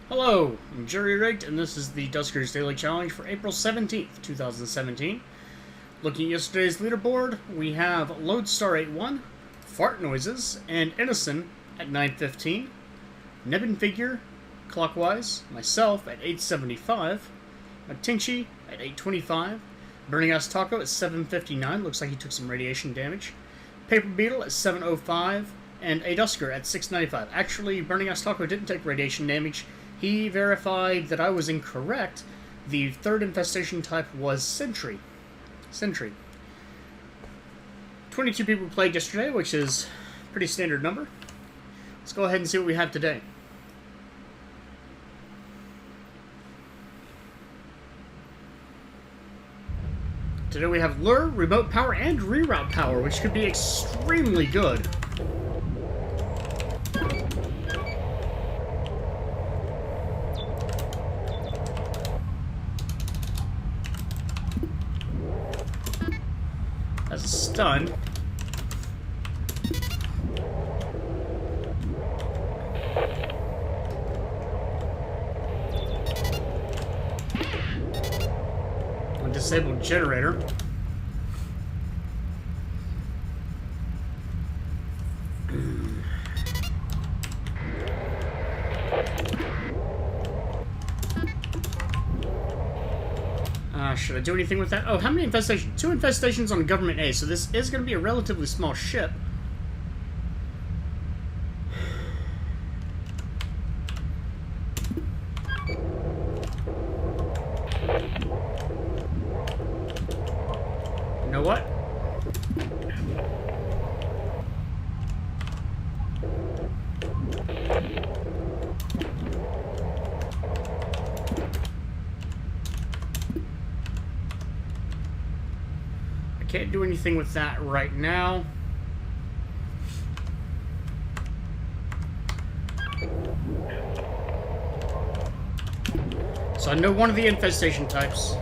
Hello, I'm Jerry Rigged, and this is the Duskers Daily Challenge for April 17th, 2017. Looking at yesterday's leaderboard, we have Lodestar 81, Fart Noises, and Innocent at 915, Nebin Figure, clockwise, myself at 875, Matinchi at 825, Burning Ass Taco at 759, looks like he took some radiation damage, Paper Beetle at 705, and a Dusker at 695. Actually, Burning Ass Taco didn't take radiation damage. He verified that I was incorrect. The third infestation type was Sentry. 22 people played yesterday, which is a pretty standard number. Let's go ahead and see what we have today. Today we have Lure, Remote Power, and Reroute Power, which could be extremely good. As a stun. A disabled generator. Should I do anything with that? Oh, how many infestations? 2 infestations on Government A, so this is going to be a relatively small ship. You know what? Can't do anything with that right now. So I know one of the infestation types.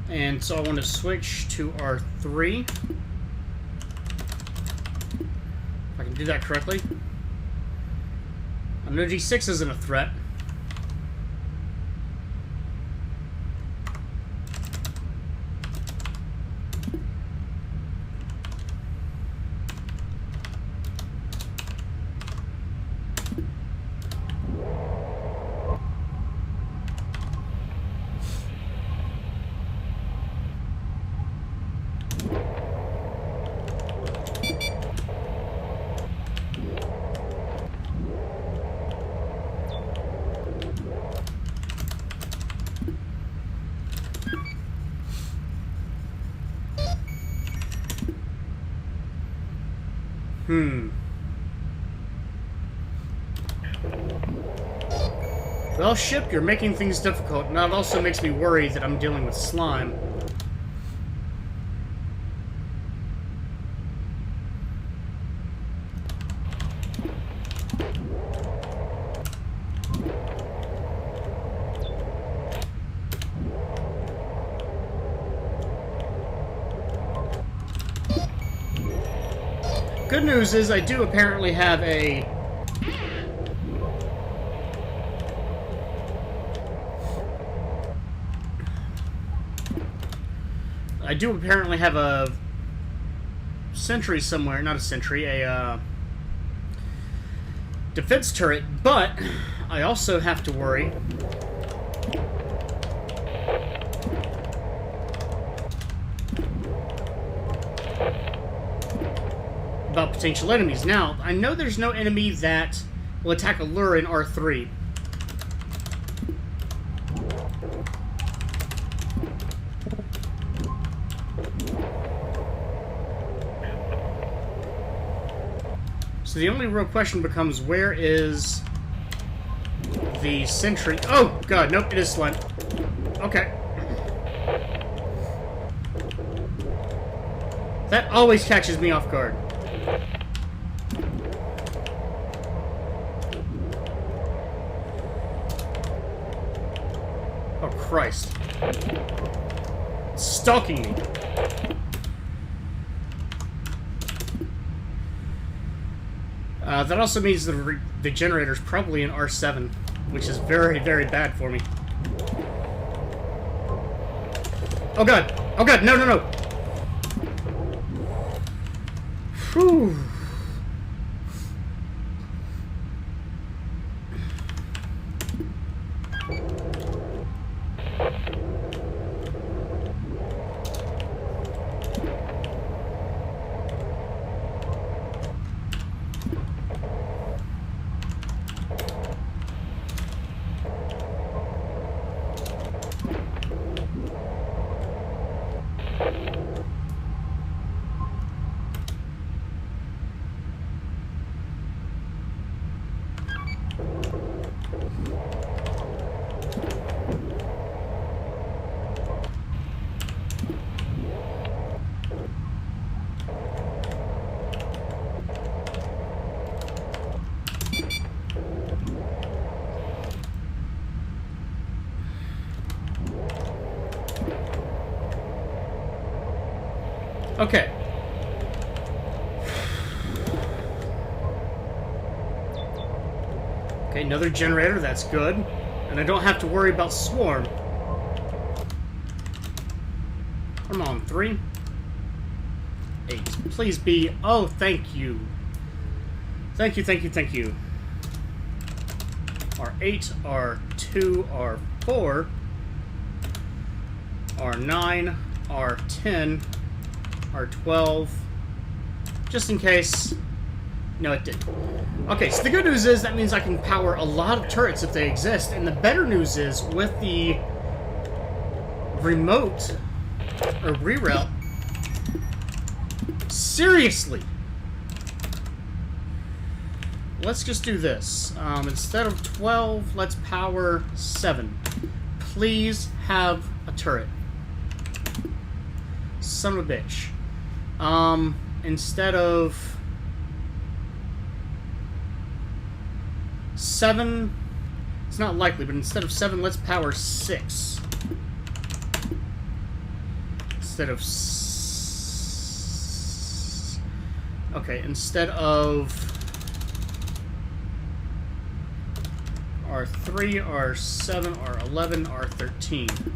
And so I want to switch to R3. If I can do that correctly. I know G6 isn't a threat. Well, ship, you're making things difficult. Now it also makes me worry that I'm dealing with slime. Good news is I do apparently have a... I do apparently have a sentry somewhere, not a sentry, a defense turret, but I also have to worry about potential enemies. Now, I know there's no enemy that will attack a lure in R3. So the only real question becomes, where is the sentry? Oh, God, nope, it is slime. Okay. That always catches me off guard. Oh, Christ. It's stalking me. That also means the generator's probably an R7, which is very, very bad for me. Oh god! Oh god! No, no, no! Whew. Okay. Okay, another generator, that's good. And I don't have to worry about swarm. Come on, 3. 8. Please be... Oh, thank you. Thank you, thank you, thank you. R8, R2, R4, R9, R10, R12, just in case. No, it didn't. Okay, so the good news is that means I can power a lot of turrets if they exist, and the better news is with the remote, or reroute, seriously, let's just do this. Instead of 12, let's power 7. Please have a turret. Son of a bitch. Instead of 7, it's not likely, but instead of 7, let's power 6. Instead of... Okay, instead of R3, R7, R11, R13.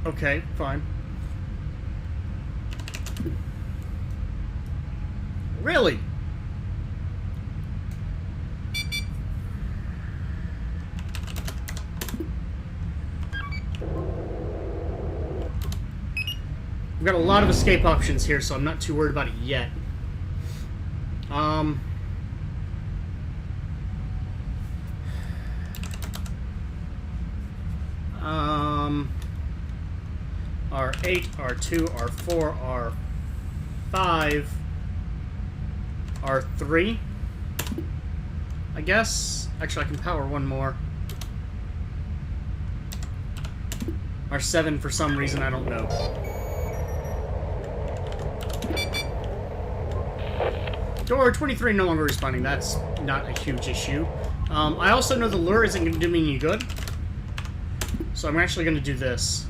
Okay, fine. Really? We've got a lot of escape options here, so I'm not too worried about it yet. R8, R2, R4, R5, R3, I guess. Actually, I can power one more. R7 for some reason, I don't know. Door 23 no longer responding. That's not a huge issue. I also know the lure isn't going to do me any good. So I'm actually going to do this.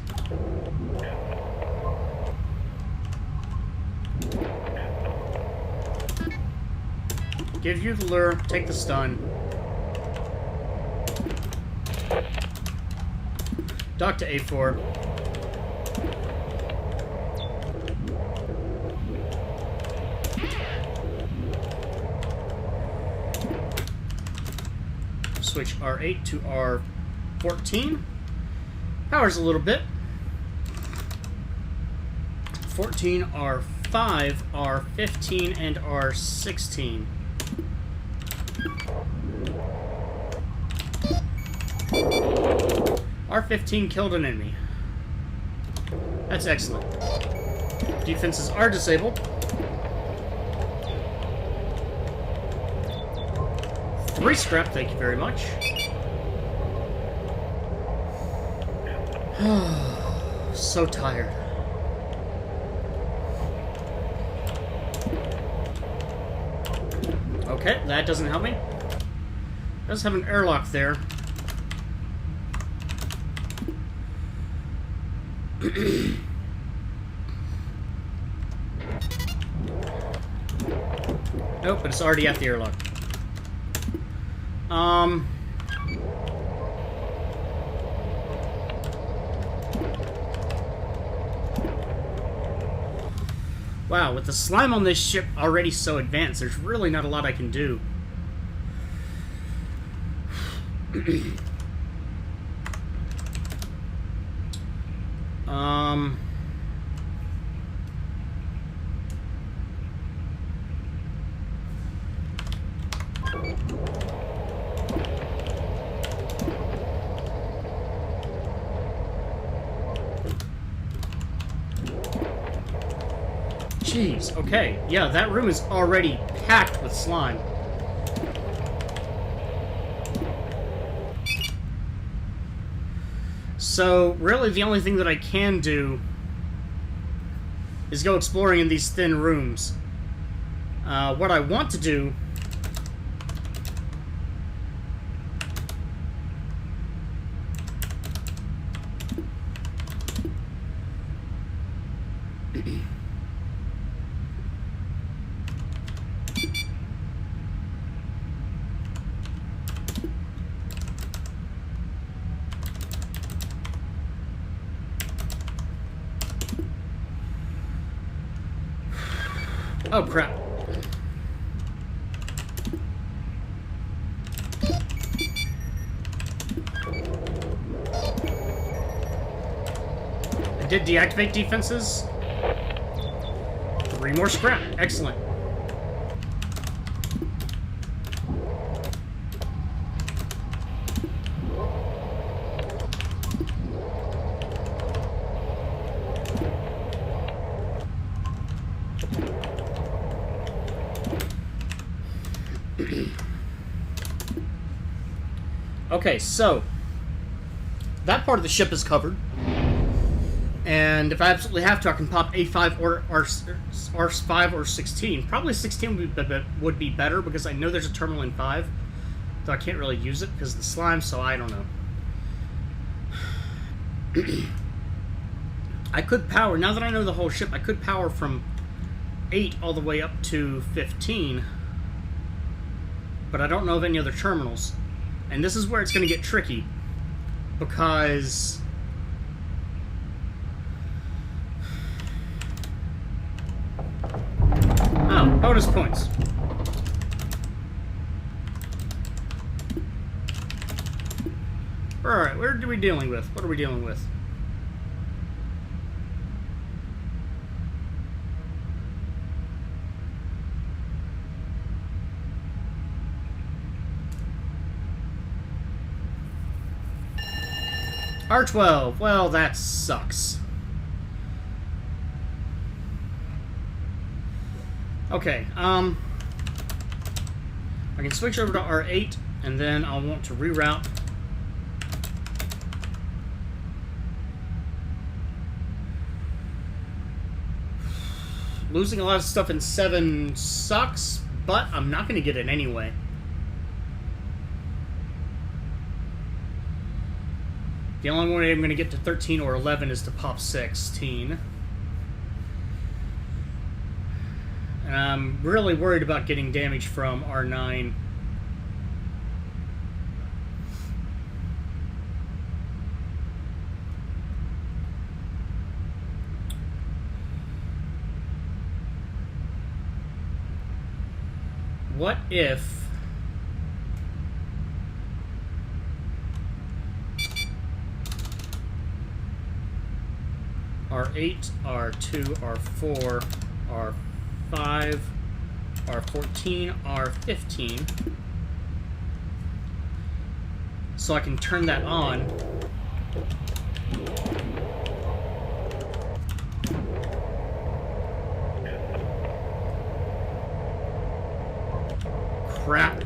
Give you the lure, take the stun. Dock to A4. Switch R8 to R14. Powers a little bit. 14, R5, R15, and R16. R15 killed an enemy. That's excellent. Defenses are disabled. 3 scrap, thank you very much. So tired. Okay, that doesn't help me. It does have an airlock there. Nope, but it's already at the airlock. Wow, with the slime on this ship already so advanced, there's really not a lot I can do. Jeez, okay. Yeah, that room is already packed with slime. So, really the only thing that I can do is go exploring in these thin rooms. What I want to do... Oh, crap. I did deactivate defenses. 3 more scrap. Excellent. Okay, so that part of the ship is covered, and if I absolutely have to, I can pop A5 or R5 or 16. Probably 16 would be better because I know there's a terminal in 5, though I can't really use it because of the slime, so I don't know. I could power, now that I know the whole ship, I could power from 8 all the way up to 15, but I don't know of any other terminals. And this is where it's going to get tricky, because oh, bonus points. Alright, what are we dealing with? What are we dealing with? R12. Well, that sucks. Okay, I can switch over to R8, and then I'll want to reroute. Losing a lot of stuff in 7 sucks, but I'm not going to get it anyway. The only way I'm going to get to 13 or 11 is to pop 16. And I'm really worried about getting damage from R9. What if... R8, R2, R4, R5, R14, R15. So I can turn that on. Crap.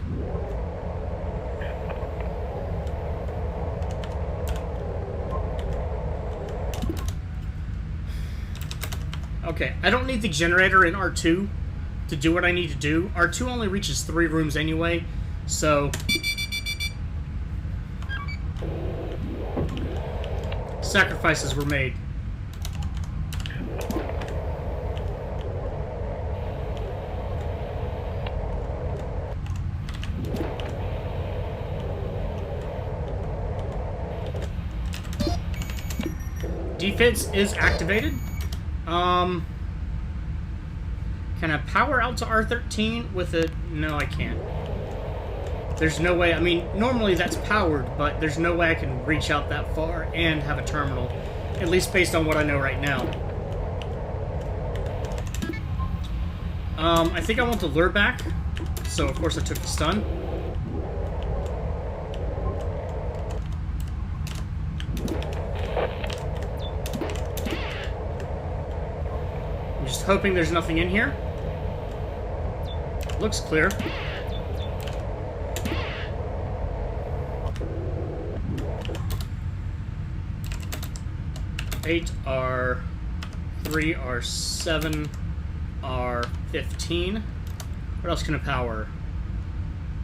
Okay, I don't need the generator in R2 to do what I need to do. R2 only reaches 3 rooms anyway, so... sacrifices were made. defense is activated. Can I power out to R13 with it? No, I can't. There's no way. I mean, normally that's powered, but there's no way I can reach out that far and have a terminal. At least based on what I know right now. I think I want the lure back. So, of course, I took the stun. I'm just hoping there's nothing in here. Looks clear. Eight, R3, R7, R15. What else can I power?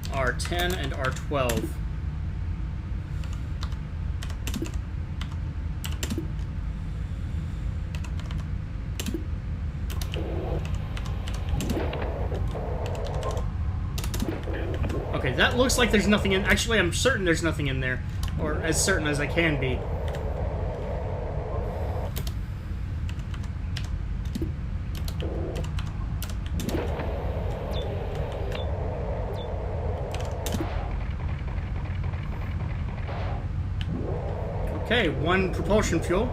R10 and R12. Okay, that looks like there's nothing in... Actually, I'm certain there's nothing in there. Or as certain as I can be. Okay, one propulsion fuel.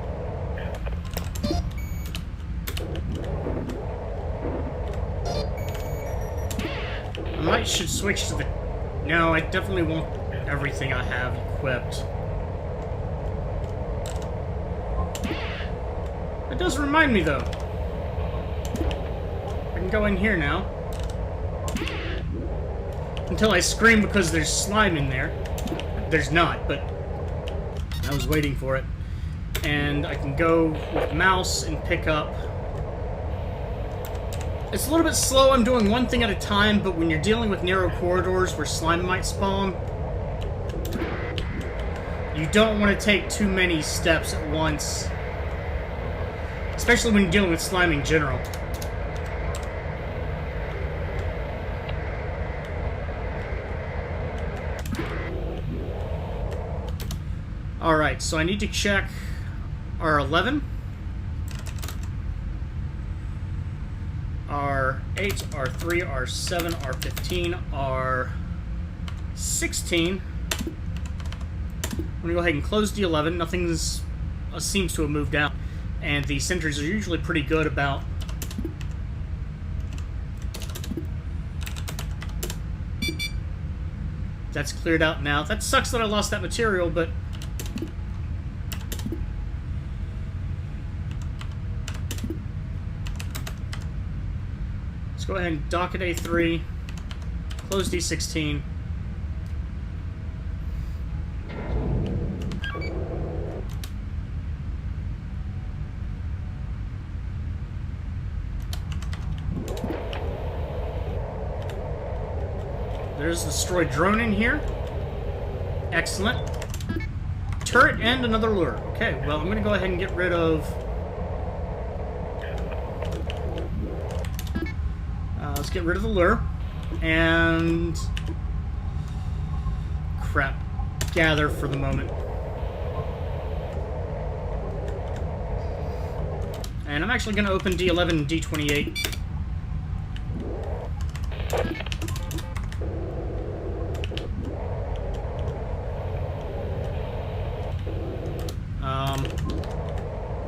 I might should switch to the... No, I definitely want everything I have equipped. It does remind me, though. I can go in here now. Until I scream because there's slime in there. There's not, but... I was waiting for it. And I can go with mouse and pick up. It's a little bit slow. I'm doing one thing at a time, but when you're dealing with narrow corridors where slime might spawn, you don't want to take too many steps at once. Especially when you're dealing with slime in general. Alright, so I need to check R11, R8, R3, R7, R15, R16. I'm gonna go ahead and close D11. Nothing seems to have moved out. And the sentries are usually pretty good about... That's cleared out now. That sucks that I lost that material, but... Let's go ahead and dock at A3, close D16. There's the destroyed drone in here. Excellent. Turret and another lure. Okay, well, I'm going to go ahead and get rid of... let's get rid of the lure. And... Crap. Gather for the moment. And I'm actually going to open D11 and D28.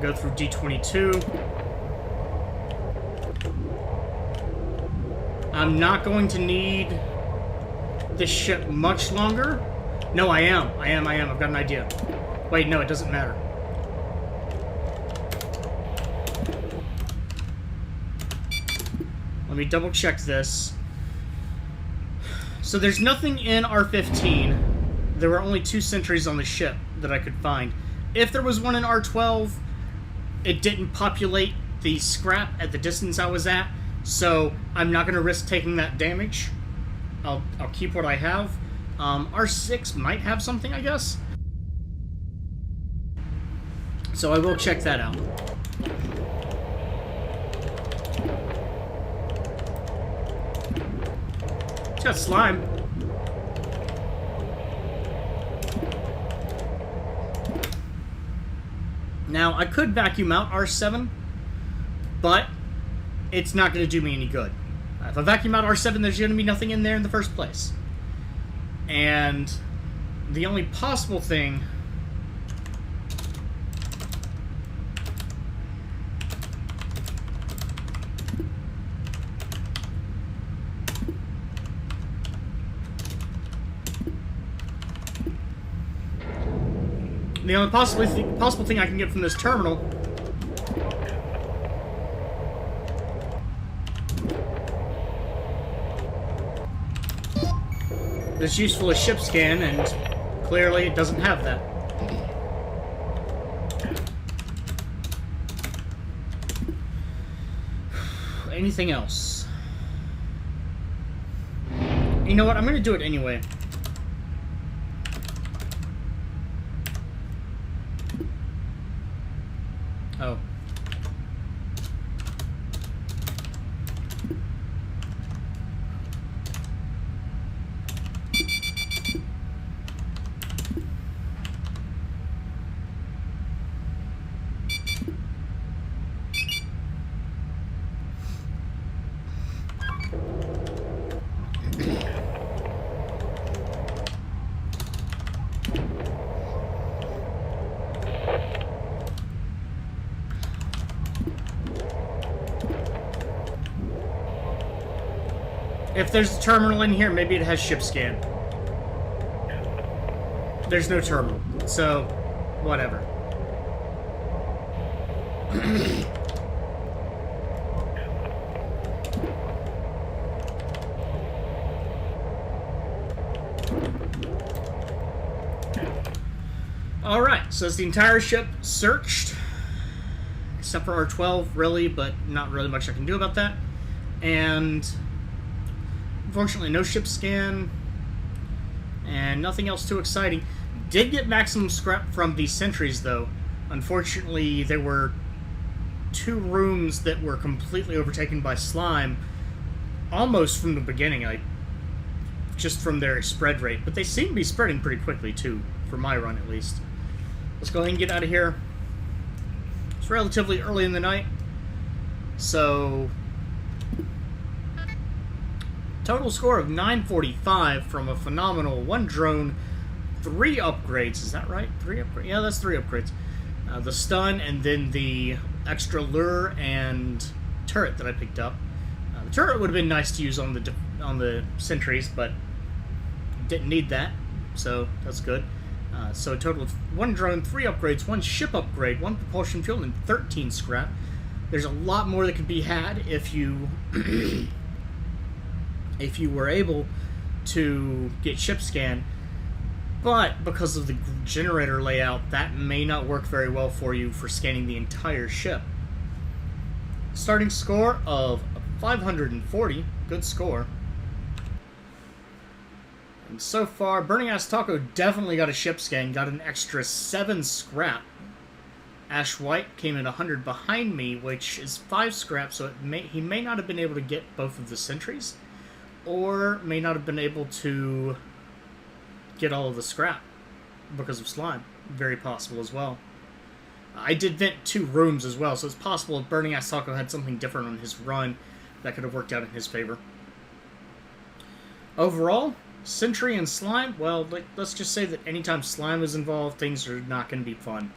Go through D22. I'm not going to need this ship much longer. No, I am. I've got an idea. Wait, no, it doesn't matter. Let me double check this. So there's nothing in R15. There were only 2 sentries on the ship that I could find. If there was one in R12, it didn't populate the scrap at the distance I was at, so I'm not going to risk taking that damage. I'll keep what I have. R6 might have something, I guess. So I will check that out. It's got slime. Now, I could vacuum out R7, but it's not going to do me any good. If I vacuum out R7, there's going to be nothing in there in the first place. And the only possible thing... The only possible thing I can get from this terminal that's useful as ship scan, and clearly it doesn't have that. Anything else? You know what? I'm going to do it anyway. Oh. If there's a terminal in here, maybe it has ship scan. There's no terminal, so whatever. Alright, so it's the entire ship searched. Except for R12, really, but not really much I can do about that. And unfortunately, no ship scan, and nothing else too exciting. Did get maximum scrap from the sentries, though. Unfortunately, there were 2 rooms that were completely overtaken by slime, almost from the beginning, just from their spread rate. But they seem to be spreading pretty quickly, too, for my run, at least. Let's go ahead and get out of here. It's relatively early in the night, so... Total score of 945 from a phenomenal 1 drone, 3 upgrades. Is that right? 3 upgrades? Yeah, that's 3 upgrades. The stun, and then the extra lure and turret that I picked up. The turret would have been nice to use on the sentries, but didn't need that, so that's good. So a total of 1 drone, 3 upgrades, 1 ship upgrade, 1 propulsion fuel, and 13 scrap. There's a lot more that could be had if you... if you were able to get ship scan, but because of the generator layout, that may not work very well for you for scanning the entire ship. Starting score of 540, good score. And so far, Burning Ass Taco definitely got a ship scan, got an extra 7 scrap. Ash White came in 100 behind me, which is 5 scrap, so he may not have been able to get both of the sentries, or may not have been able to get all of the scrap because of slime. Very possible as well. I did vent 2 rooms as well, so it's possible if Burning Ass Taco had something different on his run, that could have worked out in his favor. Overall, Sentry and slime, well, let's just say that anytime slime is involved, things are not going to be fun.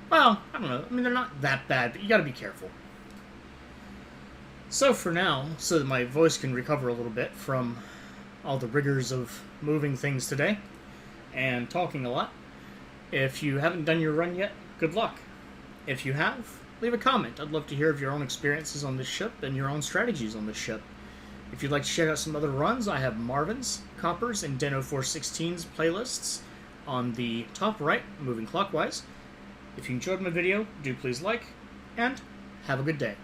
Well, I don't know. I mean, they're not that bad, but you got to be careful. So for now, so that my voice can recover a little bit from all the rigors of moving things today and talking a lot, if you haven't done your run yet, good luck. If you have, leave a comment. I'd love to hear of your own experiences on this ship and your own strategies on this ship. If you'd like to check out some other runs, I have Marvin's, Copper's, and Deno 416's playlists on the top right, moving clockwise. If you enjoyed my video, do please like, and have a good day.